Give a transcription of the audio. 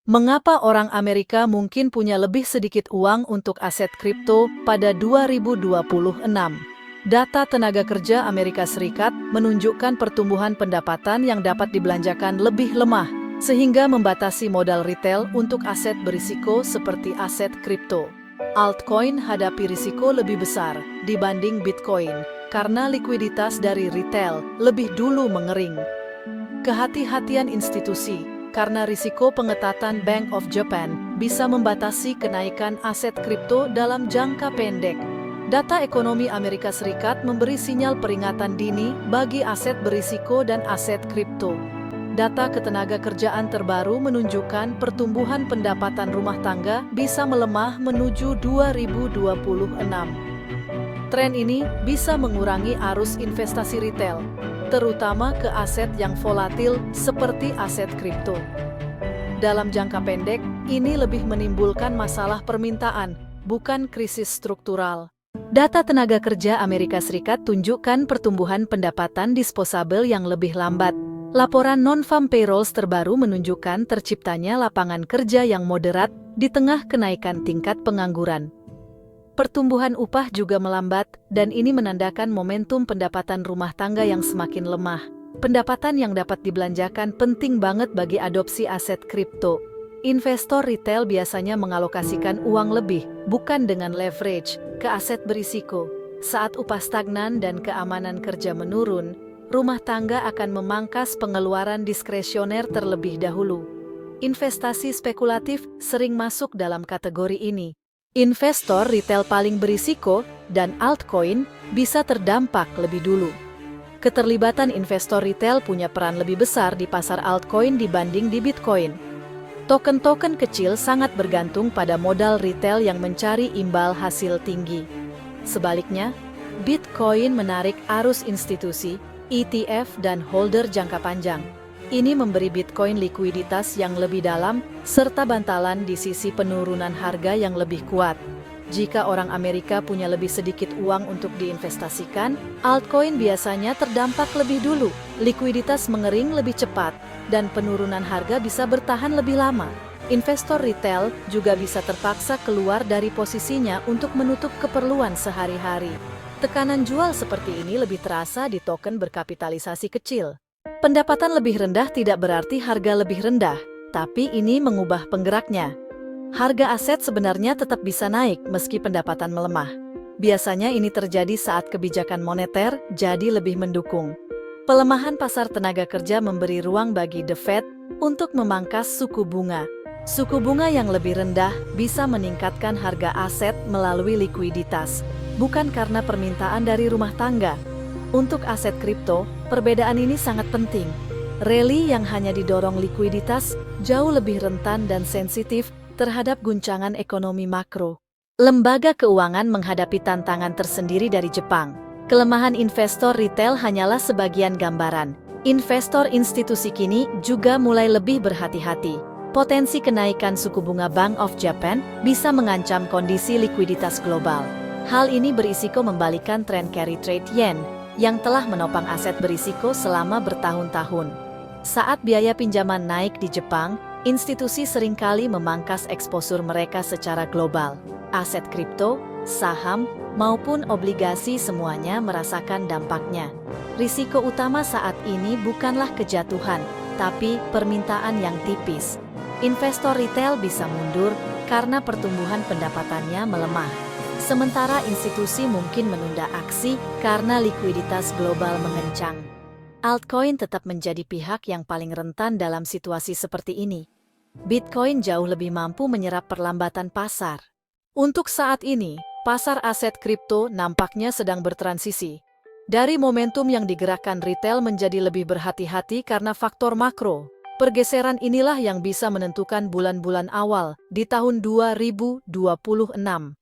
Mengapa orang Amerika mungkin punya lebih sedikit uang untuk aset kripto pada 2026? Data tenaga kerja Amerika Serikat menunjukkan pertumbuhan pendapatan yang dapat dibelanjakan lebih lemah, sehingga membatasi modal retail untuk aset berisiko seperti aset kripto. Altcoin hadapi risiko lebih besar dibanding Bitcoin, karena likuiditas dari retail lebih dulu mengering. Kehati-hatian institusi, karena risiko pengetatan Bank of Japan bisa membatasi kenaikan aset kripto dalam jangka pendek. Data ekonomi Amerika Serikat memberi sinyal peringatan dini bagi aset berisiko dan aset kripto. Data ketenagakerjaan terbaru menunjukkan pertumbuhan pendapatan rumah tangga bisa melemah menuju 2026. Tren ini bisa mengurangi arus investasi retail, terutama ke aset yang volatil seperti aset kripto. Dalam jangka pendek, ini lebih menimbulkan masalah permintaan, bukan krisis struktural. Data tenaga kerja Amerika Serikat tunjukkan pertumbuhan pendapatan disposable yang lebih lambat. Laporan non-farm payrolls terbaru menunjukkan terciptanya lapangan kerja yang moderat di tengah kenaikan tingkat pengangguran. Pertumbuhan upah juga melambat, dan ini menandakan momentum pendapatan rumah tangga yang semakin lemah. Pendapatan yang dapat dibelanjakan penting banget bagi adopsi aset kripto. Investor retail biasanya mengalokasikan uang lebih, bukan dengan leverage, ke aset berisiko. Saat upah stagnan dan keamanan kerja menurun, rumah tangga akan memangkas pengeluaran diskresioner terlebih dahulu. Investasi spekulatif sering masuk dalam kategori ini. Investor retail paling berisiko dan altcoin bisa terdampak lebih dulu. Keterlibatan investor retail punya peran lebih besar di pasar altcoin dibanding di Bitcoin. Token-token kecil sangat bergantung pada modal retail yang mencari imbal hasil tinggi. Sebaliknya, Bitcoin menarik arus institusi, ETF, dan holder jangka panjang. Ini memberi Bitcoin likuiditas yang lebih dalam, serta bantalan di sisi penurunan harga yang lebih kuat. Jika orang Amerika punya lebih sedikit uang untuk diinvestasikan, altcoin biasanya terdampak lebih dulu, likuiditas mengering lebih cepat, dan penurunan harga bisa bertahan lebih lama. Investor retail juga bisa terpaksa keluar dari posisinya untuk menutup keperluan sehari-hari. Tekanan jual seperti ini lebih terasa di token berkapitalisasi kecil. Pendapatan lebih rendah tidak berarti harga lebih rendah, tapi ini mengubah penggeraknya. Harga aset sebenarnya tetap bisa naik meski pendapatan melemah. Biasanya ini terjadi saat kebijakan moneter jadi lebih mendukung. Pelemahan pasar tenaga kerja memberi ruang bagi The Fed untuk memangkas suku bunga. Suku bunga yang lebih rendah bisa meningkatkan harga aset melalui likuiditas, bukan karena permintaan dari rumah tangga. Untuk aset kripto, perbedaan ini sangat penting. Rally yang hanya didorong likuiditas jauh lebih rentan dan sensitif terhadap guncangan ekonomi makro. Lembaga keuangan menghadapi tantangan tersendiri dari Jepang. Kelemahan investor retail hanyalah sebagian gambaran. Investor institusi kini juga mulai lebih berhati-hati. Potensi kenaikan suku bunga Bank of Japan bisa mengancam kondisi likuiditas global. Hal ini berisiko membalikan tren carry trade yen yang telah menopang aset berisiko selama bertahun-tahun. Saat biaya pinjaman naik di Jepang, institusi seringkali memangkas eksposur mereka secara global. Aset kripto, saham, maupun obligasi semuanya merasakan dampaknya. Risiko utama saat ini bukanlah kejatuhan, tapi permintaan yang tipis. Investor retail bisa mundur karena pertumbuhan pendapatannya melemah. Sementara institusi mungkin menunda aksi karena likuiditas global mengencang. Altcoin tetap menjadi pihak yang paling rentan dalam situasi seperti ini. Bitcoin jauh lebih mampu menyerap perlambatan pasar. Untuk saat ini, pasar aset kripto nampaknya sedang bertransisi. Dari momentum yang digerakkan retail menjadi lebih berhati-hati karena faktor makro. Pergeseran inilah yang bisa menentukan bulan-bulan awal di tahun 2026.